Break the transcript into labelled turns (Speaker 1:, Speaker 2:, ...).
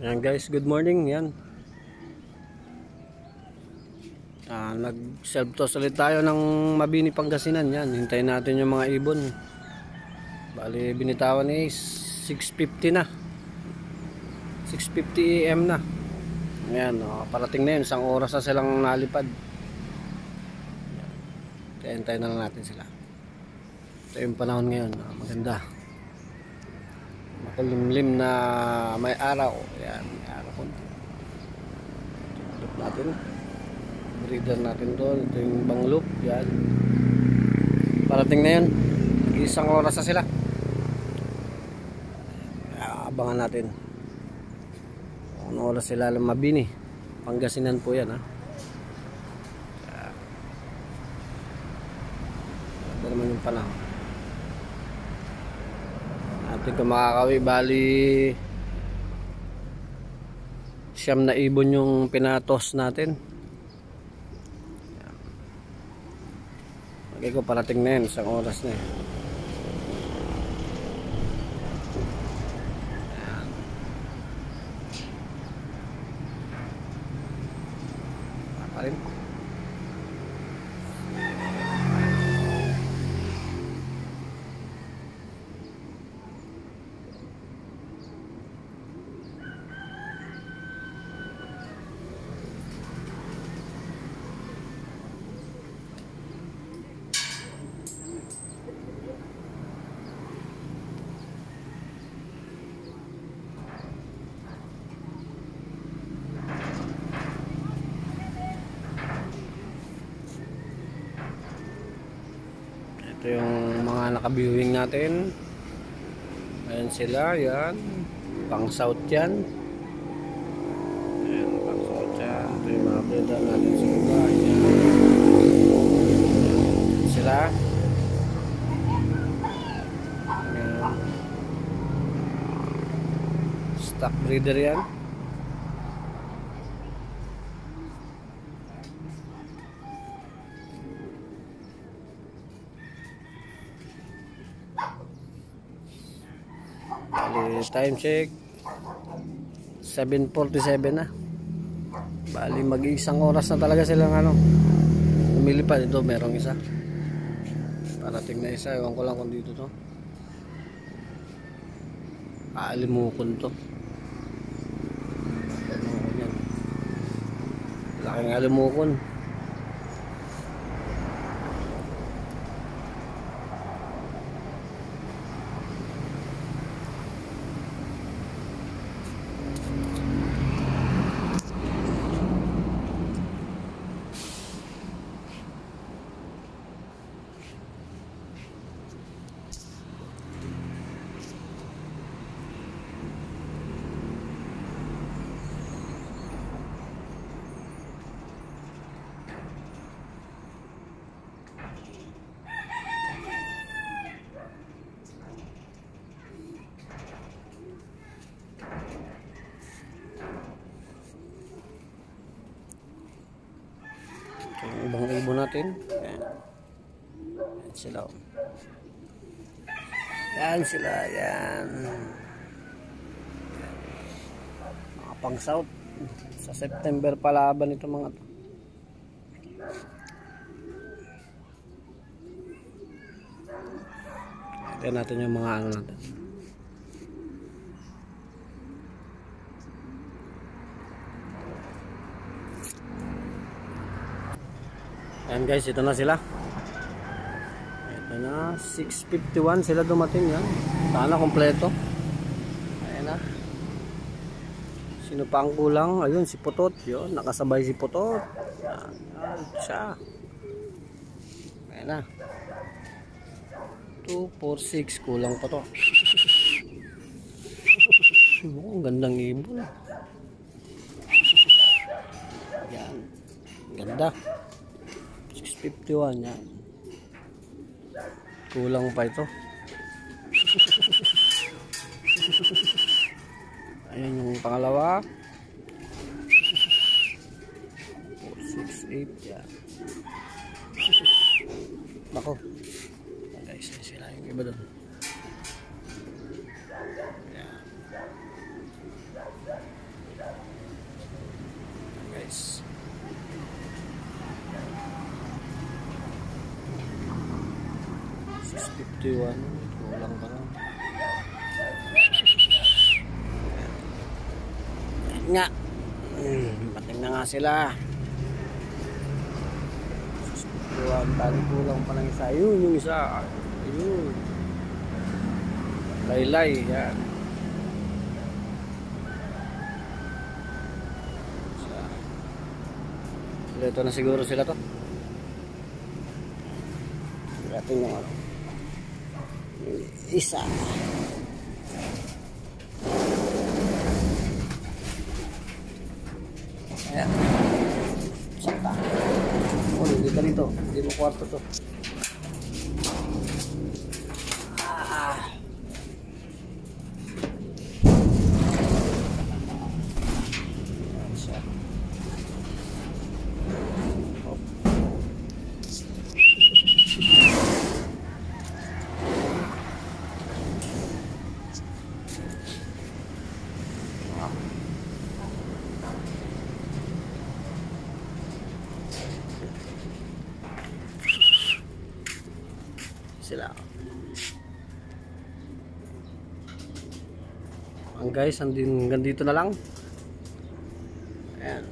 Speaker 1: Ayan guys, good morning. Yan. Nag-self-toss ulit tayo ng Mabini, Pangasinan. Yan, hintayin natin yung mga ibon. Bali, binitawan is 6:50 na. 6:50 AM na. Ayan, parating na yun. Isang oras na silang nalipad. Kaya hintayin na lang natin sila. Ito yung panahon ngayon. Maganda. Makulimlim na may araw. Ayan, may araw konti. Loop natin. Breeder natin doon. Ito yung bang loop. Yan. Parating na yun. Isang oras na sila. Abangan natin. Anong oras sila lang Mabini. Pangasinan po yan ha. Ito naman yung panahon. Natin kung makakawi. Bali siyam na ibon yung pinatos natin. Okay ko, parating na yun. Isang oras na yun. Paparin. Ito yung mga nakabiwing natin. Ayan sila, yan. Pang south yan. Ayan, pang south yan. Ito yung mga breeder natin sa iba. Ayan. Ayan sila. Ayan. Stock breeder yan. Time check 7:47 na. Bali mag-isang oras na talaga silang lumilipad. Ito merong isa. Parating na isa. Ewan ko lang kung dito to. Alimukon to. Yan. Laking alimukon. Yung ibang ibon natin. Ayan. Ayan sila. Ayan sila. Ayan. Mga pang south. Sa September palaban ito mga to. Ayan natin yung mga natin. Ayan guys, ito na sila. Ito na, 6:51 sila dumating yan. Sana kompleto. Ayan na. Sino pa ang kulang? Ayun, si Putot. Yun, nakasabay si Putot. Ayan, siya. Ayan na. 2, 4, 6. Kulang pa to. Ang gandang ibon. Ayan. Ganda. 6:51 yan. Kulang pa ito. Ayan yung pangalawa. 4, 6, 8 yan. Nako. Guys, sila yung iba doon. Ayan. 51. Kulang pa lang. Ayan nga. Bating na nga sila. 51. Tali kulang pa lang isa. Yun yung isa. Ayun. Laylay. Yan. Ito na siguro sila to. Ito yung ano. Isa. Ayan. Sakta. Oh, hindi ka dito. Hindi mo kwarto to. Ayan siya. Sila. Ang guys, hanggang dito na lang. Ayan.